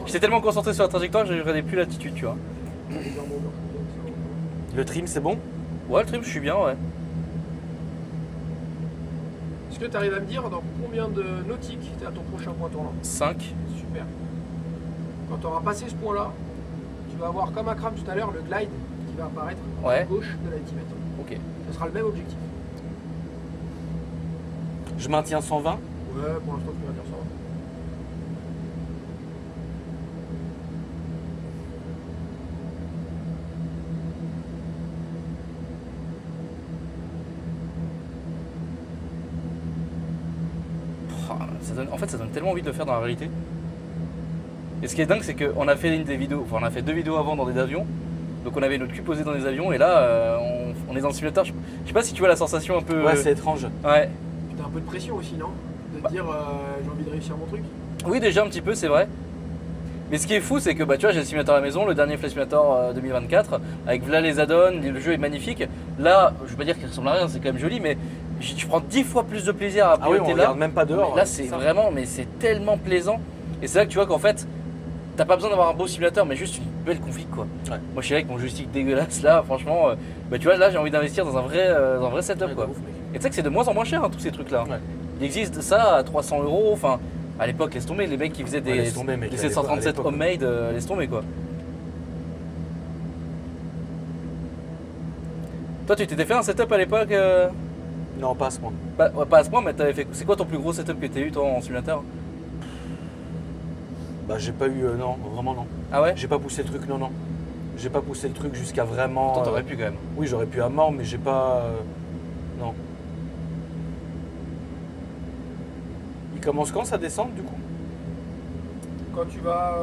Speaker 4: j'étais tellement concentré sur la trajectoire que je regardais plus l'attitude, tu vois.
Speaker 5: Le trim, c'est bon?
Speaker 4: Ouais, le trim, je suis bien, ouais.
Speaker 2: Est-ce que tu arrives à me dire dans combien de nautiques tu es à ton prochain point tournant?
Speaker 4: 5.
Speaker 2: Super. Quand tu auras passé ce point-là, tu vas avoir comme Akram tout à l'heure le glide qui va apparaître à
Speaker 4: Ouais.
Speaker 2: gauche de l'altimètre.
Speaker 4: Ok.
Speaker 2: Ce sera le même objectif.
Speaker 5: Je maintiens 120.
Speaker 2: Ouais, pour l'instant tu vas dire ça.
Speaker 4: En fait, ça donne tellement envie de le faire dans la réalité. Et ce qui est dingue, c'est qu'on a fait des vidéos, enfin on a fait 2 vidéos avant dans des avions. Donc on avait notre cul posé dans des avions et là on est dans le simulateur. Je sais pas si tu vois la sensation un peu.
Speaker 5: Ouais, c'est étrange.
Speaker 4: Ouais.
Speaker 2: Tu as un peu de pression aussi, non? De te dire j'ai envie de réussir mon truc.
Speaker 4: Oui, déjà un petit peu, c'est vrai. Mais ce qui est fou, c'est que bah, tu vois, j'ai le simulateur à la maison, le dernier Flight Simulator 2024, avec voilà les add-ons, le jeu est magnifique. Là, je veux pas dire qu'il ressemble à rien, c'est quand même joli, mais tu prends 10 fois plus de plaisir à
Speaker 5: Ah oui,
Speaker 4: piloter
Speaker 5: on
Speaker 4: là.
Speaker 5: regarde même pas dehors.
Speaker 4: Mais là, c'est
Speaker 5: ça.
Speaker 4: vraiment, mais c'est tellement plaisant. Et c'est là que tu vois qu'en fait, t'as pas besoin d'avoir un beau simulateur, mais juste une belle config quoi.
Speaker 5: Ouais.
Speaker 4: Moi, je suis là avec mon joystick dégueulasse là, franchement, bah, tu vois, là, j'ai envie d'investir dans un vrai setup
Speaker 5: Ouais,
Speaker 4: quoi.
Speaker 5: de ouf, mec.
Speaker 4: Et tu sais que c'est de moins en moins cher hein, tous ces trucs là.
Speaker 5: Ouais.
Speaker 4: Il existe ça à 300 €, enfin, à l'époque, laisse tomber, les mecs qui faisaient
Speaker 5: Ouais,
Speaker 4: des
Speaker 5: laisse tomber, mec,
Speaker 4: des
Speaker 5: à
Speaker 4: 737
Speaker 5: l'époque,
Speaker 4: homemade, laisse tomber quoi. Toi, tu t'étais fait un setup à l'époque
Speaker 5: Non, pas à ce point.
Speaker 4: pas à ce point, mais t'avais fait. C'est quoi ton plus gros setup que t'as eu toi en simulateur?
Speaker 5: Bah, j'ai pas eu. Non, vraiment non.
Speaker 4: Ah ouais?
Speaker 5: J'ai pas poussé le truc, non, non. J'ai pas poussé le truc jusqu'à vraiment.
Speaker 4: Toi, t'aurais pu quand même.
Speaker 5: Oui, j'aurais pu à mort, mais j'ai pas. Non. Il commence quand ça descend du coup?
Speaker 2: Quand tu vas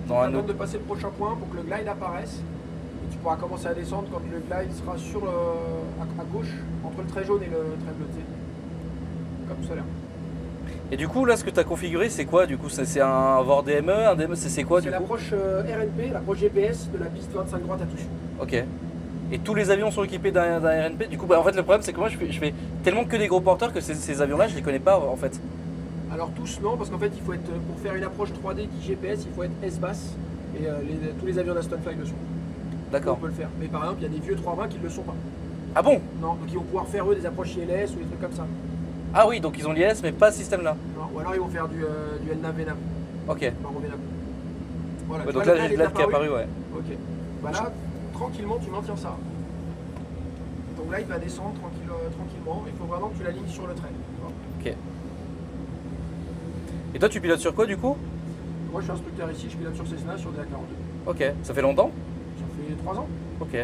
Speaker 4: Dans un
Speaker 2: attendre
Speaker 4: autre-
Speaker 2: de passer le prochain point pour que le glide apparaisse, et tu pourras commencer à descendre quand le glide sera sur à gauche, entre le trait jaune et le trait bleuté. Comme tout à l'heure.
Speaker 4: Et du coup, là, ce que t'as configuré, c'est quoi du coup? C'est un VOR DME, un DME, c'est quoi
Speaker 2: C'est
Speaker 4: du coup?
Speaker 2: l'approche RNP, l'approche GPS de la piste 25 droite à touche.
Speaker 4: Ok. Et tous les avions sont équipés d'un RNP? Du coup, bah, en fait, le problème, c'est que moi, je fais tellement que des gros porteurs que ces avions-là, je les connais pas en fait.
Speaker 2: Alors tous non, parce qu'en fait il faut être pour faire une approche 3D qui GPS, il faut être S-bass et tous les avions d'Aston Fly le sont. On
Speaker 4: D'accord.
Speaker 2: peut le faire. Mais par exemple, il y a des vieux 320 qui ne le sont pas.
Speaker 4: Ah bon?
Speaker 2: Non, donc ils vont pouvoir faire eux des approches ILS ou des trucs comme ça.
Speaker 4: Ah oui, donc ils ont l'IS, mais pas ce système-là.
Speaker 2: Non, ou alors ils vont faire du LNAV VNAV,
Speaker 4: Ok.
Speaker 2: Maro VNAV. Voilà.
Speaker 4: Ouais,
Speaker 2: tu
Speaker 4: donc
Speaker 2: vois,
Speaker 4: là, j'ai le glide qui est apparu, ouais.
Speaker 2: Ok. Bah là, tranquillement, tu maintiens ça. Ton glide va descendre tranquillement. Il faut vraiment que tu l'alignes sur le trait. tu vois.
Speaker 4: Ok. Et toi, tu pilotes sur quoi du coup?
Speaker 2: Moi, je suis instructeur ici, je pilote sur Cessna, sur des A42.
Speaker 4: Ok. Ça fait longtemps?
Speaker 2: Ça fait 3 ans.
Speaker 4: Ok.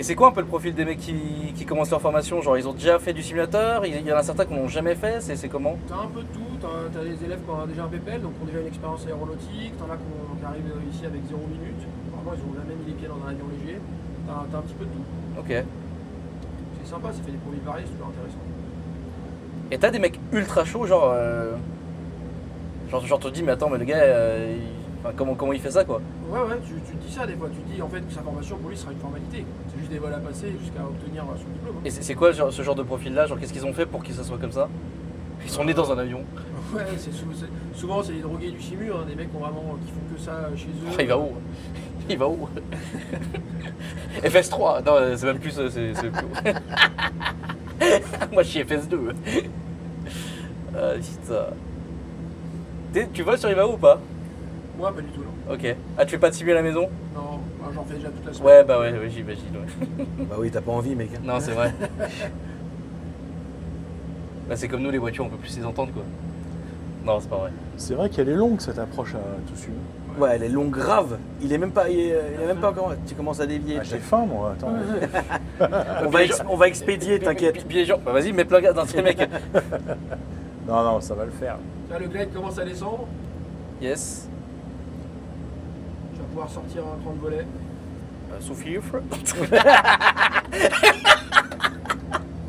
Speaker 4: Et c'est quoi un peu le profil des mecs qui commencent leur formation? Genre ils ont déjà fait du simulateur, il y en a certains qui n'ont jamais fait, c'est comment?
Speaker 2: T'as un peu de tout, t'as des élèves qui ont déjà un BPL, donc qui ont déjà une expérience aéronautique, t'en as qui arrivent ici avec 0 minutes, vraiment ils ont jamais mis les pieds dans un avion léger, t'as un petit peu de tout.
Speaker 4: Ok.
Speaker 2: C'est sympa, ça fait des profils variés, c'est super intéressant.
Speaker 4: Et t'as des mecs ultra chauds, genre te dis mais attends mais le gars enfin, comment il fait ça quoi?
Speaker 2: Ouais, tu te dis ça des fois, tu te dis en fait que sa formation pour lui sera une formalité, c'est juste des vols à passer jusqu'à obtenir son diplôme.
Speaker 4: Et c'est quoi ce genre de profil là? Genre qu'est-ce qu'ils ont fait pour qu'ils se soient comme ça? Ils sont nés dans un avion.
Speaker 2: Ouais, souvent c'est les drogués du simu, hein, des mecs qui font que ça chez eux.
Speaker 4: Ah, il va où? Il va où? FS3, non c'est même plus c'est plus haut. Moi je suis FS2. Ah putain. Tu voles sur Iva ou pas?
Speaker 2: Moi pas du tout non.
Speaker 4: Ok. Ah tu fais pas de simu à la maison?
Speaker 2: Non, moi, j'en fais déjà toute la semaine.
Speaker 4: Ouais bah ouais j'imagine. Ouais.
Speaker 1: Bah oui, t'as pas envie, mec.
Speaker 4: Non c'est vrai. Bah c'est comme nous les voitures on peut plus les entendre quoi. Non c'est pas vrai.
Speaker 3: C'est vrai qu'elle est longue cette approche à tout suivre.
Speaker 1: Ouais, elle est longue grave. Il est même pas encore. Tu commences à dévier.
Speaker 3: Ah, j'ai faim moi, attends.
Speaker 1: On va expédier, t'inquiète.
Speaker 4: Puis les gens, bah vas-y mets plein gaz dans tes mecs.
Speaker 3: Non, ça va le faire.
Speaker 2: Là le glide commence à descendre,
Speaker 4: Yes.
Speaker 2: tu vas pouvoir sortir un cran de volet.
Speaker 4: Sous fifre.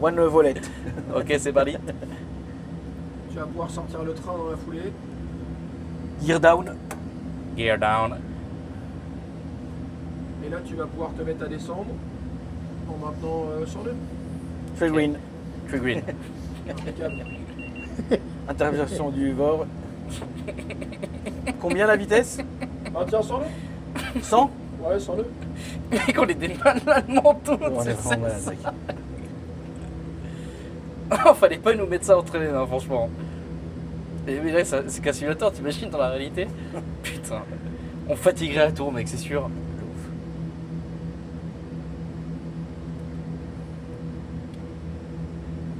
Speaker 1: One volette.
Speaker 4: Ok c'est parti.
Speaker 2: Tu vas pouvoir sortir le train dans la foulée.
Speaker 1: Gear down.
Speaker 4: Gear down.
Speaker 2: Et là tu vas pouvoir te mettre à descendre en maintenant sur le
Speaker 1: Trade green.
Speaker 4: Tree green.
Speaker 2: impeccable.
Speaker 1: Intervention du VOR. Combien la vitesse?
Speaker 2: Ah tiens, sors-le.
Speaker 1: 100?
Speaker 2: Ouais, sors-le.
Speaker 4: Mec on est des malades mentaux.
Speaker 1: On est vraiment malade, mec.
Speaker 4: Oh, fallait pas nous mettre ça entre les mains, franchement. Et mais là, c'est qu'un simulateur, t'imagines dans la réalité? Putain, on fatiguerait la tour, mec, c'est sûr.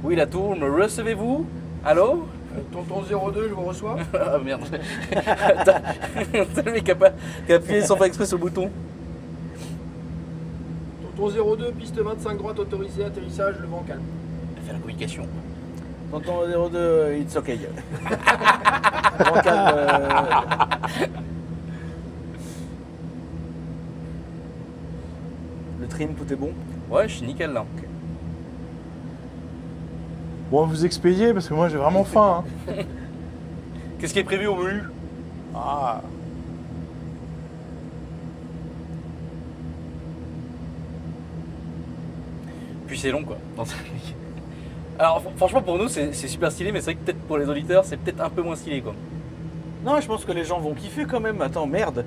Speaker 4: Oui, la tour, me recevez-vous? Allô?
Speaker 2: Tonton 02, je vous reçois.
Speaker 4: Ah merde. T'as le mec qui a appuyé sans faire exprès sur le bouton.
Speaker 2: Tonton 02, piste 25 droite autorisée, atterrissage, le vent calme.
Speaker 4: Faire la communication.
Speaker 1: Tonton 02, it's okay. Vent calme, Le trim, tout est bon.
Speaker 4: Ouais, je suis nickel là.
Speaker 3: Bon, vous expédiez parce que moi j'ai vraiment faim. Hein.
Speaker 4: Qu'est-ce qui est prévu au menu?
Speaker 3: Ah.
Speaker 4: Puis c'est long quoi. Alors franchement pour nous c'est super stylé, mais c'est vrai que peut-être pour les auditeurs c'est peut-être un peu moins stylé quoi.
Speaker 1: Non, je pense que les gens vont kiffer quand même. Attends, merde.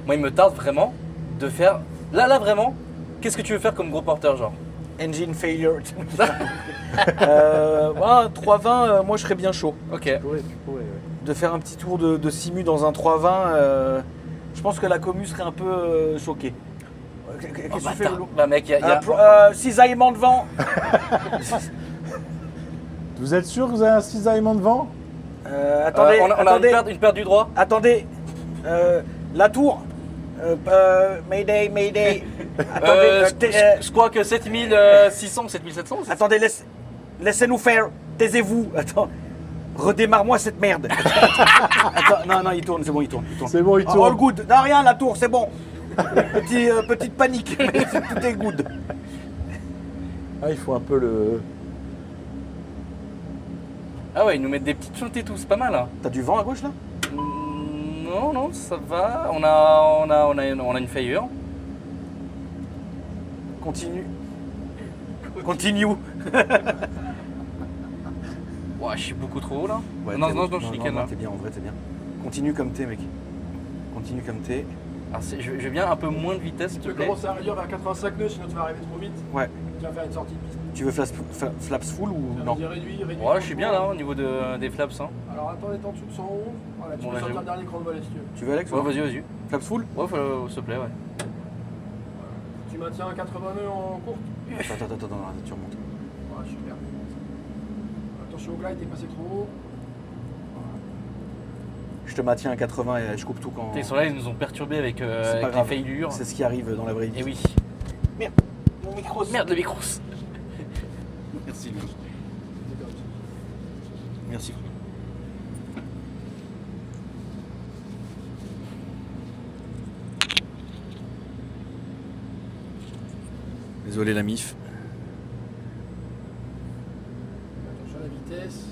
Speaker 4: Moi il me tarde vraiment de faire... Là vraiment, qu'est-ce que tu veux faire comme gros porteur genre?
Speaker 1: Engine failure. 320, moi je serais bien chaud.
Speaker 4: Ok.
Speaker 3: Tu pourrais, ouais.
Speaker 1: De faire un petit tour de simu dans un 320, je pense que la commu serait un peu choquée. Qu'est-ce que tu fais, Loulou?
Speaker 4: Bah mec, il y a...
Speaker 1: Cisaillement de vent.
Speaker 3: Vous êtes sûr que vous avez un cisaillement de vent?
Speaker 1: Attendez,
Speaker 4: on a
Speaker 1: attendez,
Speaker 4: une perte du droit.
Speaker 1: attendez. La tour. Mayday, Mayday. Attendez,
Speaker 4: Je crois que 7600 ou 7700 c'est ça?
Speaker 1: attendez, laissez-nous faire. Taisez-vous. Attends. Redémarre-moi cette merde. Attends, non, il tourne, c'est bon, il tourne.
Speaker 3: C'est bon, il
Speaker 1: All
Speaker 3: tourne.
Speaker 1: good. Non, rien, la tour, c'est bon. Petite panique, mais tout est good.
Speaker 3: Ah, il faut un peu le...
Speaker 4: Ah ouais, ils nous mettent des petites chutes et tout, c'est pas mal hein.
Speaker 1: T'as du vent à gauche là?
Speaker 4: Non, ça va. On a une faillure.
Speaker 1: Continue. Continue.
Speaker 4: Ouais, je suis beaucoup trop haut là.
Speaker 1: Ouais,
Speaker 4: non,
Speaker 1: t'es-
Speaker 4: je suis nickel là.
Speaker 1: T'es bien, en vrai, t'es bien. Continue comme t'es, mec. Continue comme t'es.
Speaker 4: Alors, je veux bien un peu moins de vitesse, s'il
Speaker 2: Tu
Speaker 4: te
Speaker 2: veux
Speaker 4: plaît.
Speaker 2: commencer à réduire vers 85 nœuds, sinon tu vas arriver trop vite.
Speaker 1: Ouais.
Speaker 2: Tu vas faire une sortie de piste.
Speaker 1: Tu veux flaps full ou
Speaker 2: Tu
Speaker 1: non?
Speaker 2: vas réduire.
Speaker 4: Ouais, je suis bien là au niveau des flaps. Hein.
Speaker 2: Alors attends, est en dessous de 111. Voilà, tu
Speaker 4: Bon,
Speaker 2: peux
Speaker 4: là,
Speaker 2: sortir
Speaker 4: j'ai-
Speaker 2: le dernier cran de volet si tu veux.
Speaker 1: Tu veux Alex?
Speaker 4: Ouais, vas-y.
Speaker 1: Flaps full?
Speaker 4: Ouais, s'il te plaît, ouais.
Speaker 2: Tu maintiens 80 nœuds en courte.
Speaker 1: Attends, tu remontes.
Speaker 2: Ouais, super. Attention au glide, t'es passé trop haut.
Speaker 1: Je te maintiens à 80 et je coupe tout quand.
Speaker 4: Ils sont là, ils nous ont perturbés avec,
Speaker 1: C'est pas
Speaker 4: avec les
Speaker 1: grave.
Speaker 4: faillures.
Speaker 1: C'est ce qui arrive dans la vraie vie.
Speaker 4: Et oui.
Speaker 1: Merde.
Speaker 2: micros.
Speaker 4: Merde, le micro. Merci, Louis.
Speaker 1: Merci. Désolé la mif.
Speaker 2: Attention à la vitesse.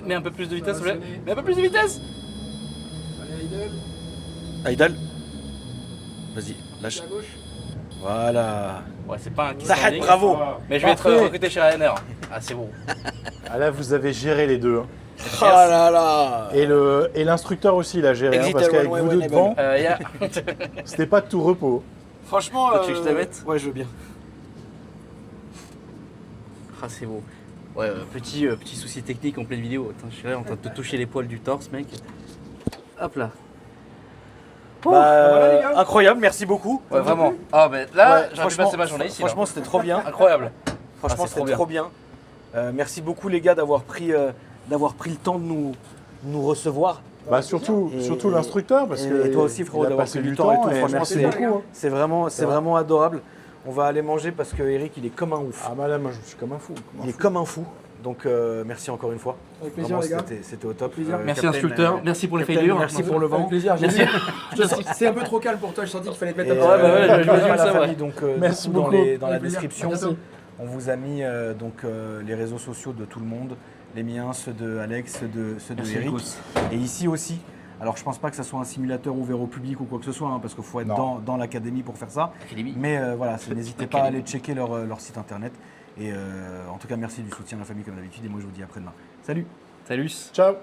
Speaker 4: Mets un peu plus de vitesse, s'il vous plaît. Mets un peu plus de vitesse.
Speaker 2: Allez, idle.
Speaker 1: Aïdal. Vas-y, lâche.
Speaker 2: À gauche.
Speaker 1: Voilà.
Speaker 4: Ouais, c'est pas un kiss
Speaker 1: Ça
Speaker 4: standing,
Speaker 1: bravo.
Speaker 4: mais je vais être
Speaker 3: Parfait.
Speaker 4: recruté chez Ryanair. Ah, c'est bon.
Speaker 3: Ah là, vous avez géré les deux. Hein.
Speaker 1: Oh là là.
Speaker 3: Et l'instructeur aussi, il a géré. Hein,
Speaker 1: Exit
Speaker 3: parce qu'avec
Speaker 1: L1,
Speaker 3: vous
Speaker 1: ouais,
Speaker 3: deux
Speaker 1: ouais,
Speaker 3: devant,
Speaker 4: Yeah.
Speaker 3: c'était pas de tout repos.
Speaker 1: Franchement,
Speaker 4: Toi, tu veux que je te la mette
Speaker 1: ouais, je veux bien.
Speaker 4: Ah, c'est beau. Ouais, petit souci technique en pleine vidéo. Attends, je suis là en train de te toucher les poils du torse, mec. Hop là.
Speaker 2: voilà, les gars.
Speaker 1: Incroyable, merci beaucoup.
Speaker 4: Ouais, vraiment. Ah, ben là,
Speaker 1: Ouais,
Speaker 4: j'aurais pu passer ma journée ici. là.
Speaker 1: franchement, c'était trop bien.
Speaker 4: Incroyable.
Speaker 1: Franchement,
Speaker 4: Ah, c'est
Speaker 1: c'était trop bien. Merci beaucoup les gars d'avoir pris le temps de nous recevoir.
Speaker 3: Bah surtout,
Speaker 1: Et-
Speaker 3: surtout l'instructeur, parce que
Speaker 1: et toi aussi frérot
Speaker 3: il a
Speaker 1: d'avoir
Speaker 3: passé
Speaker 1: pris du
Speaker 3: du
Speaker 1: temps et tout.
Speaker 3: et
Speaker 1: Franchement,
Speaker 3: merci
Speaker 1: c'est
Speaker 3: beaucoup. Hein.
Speaker 1: c'est vraiment adorable. On va aller manger parce que Eric il est comme un ouf.
Speaker 3: Ah bah là, moi je suis comme un fou.
Speaker 1: Il est comme un fou. Donc merci encore une fois.
Speaker 2: Avec plaisir,
Speaker 1: Vraiment,
Speaker 2: les gars.
Speaker 1: c'était au top.
Speaker 2: Plaisir.
Speaker 4: Merci
Speaker 1: Captain,
Speaker 4: l'instructeur, merci pour les
Speaker 1: Captain,
Speaker 4: failures.
Speaker 1: merci pour le
Speaker 2: Avec
Speaker 1: vent.
Speaker 2: plaisir.
Speaker 4: Merci.
Speaker 2: C'est un peu trop calme pour toi. Je sentis qu'il fallait te mettre
Speaker 1: Et,
Speaker 2: un peu.
Speaker 4: Ouais, bah ouais, je
Speaker 1: à
Speaker 4: me
Speaker 1: la
Speaker 4: ça,
Speaker 1: famille,
Speaker 4: ouais.
Speaker 1: donc
Speaker 3: Merci
Speaker 1: du coup,
Speaker 3: beaucoup.
Speaker 1: dans la
Speaker 2: Avec plaisir.
Speaker 1: description,
Speaker 2: À bientôt.
Speaker 1: on vous a mis les réseaux sociaux de tout le monde, les miens, ceux de Alex, ceux de
Speaker 4: Merci,
Speaker 1: Eric,
Speaker 4: Nikos.
Speaker 1: et ici aussi. Alors je pense pas que ça soit un simulateur ouvert au public ou quoi que ce soit, hein, parce qu'il faut être
Speaker 3: Non.
Speaker 1: dans l'académie pour faire ça.
Speaker 4: Académie.
Speaker 1: Mais voilà, n'hésitez pas à aller checker leur site internet. Et en tout cas, merci du soutien de la famille comme d'habitude. Et moi, je vous dis à après-demain. Salut!
Speaker 4: Salut.
Speaker 3: Ciao.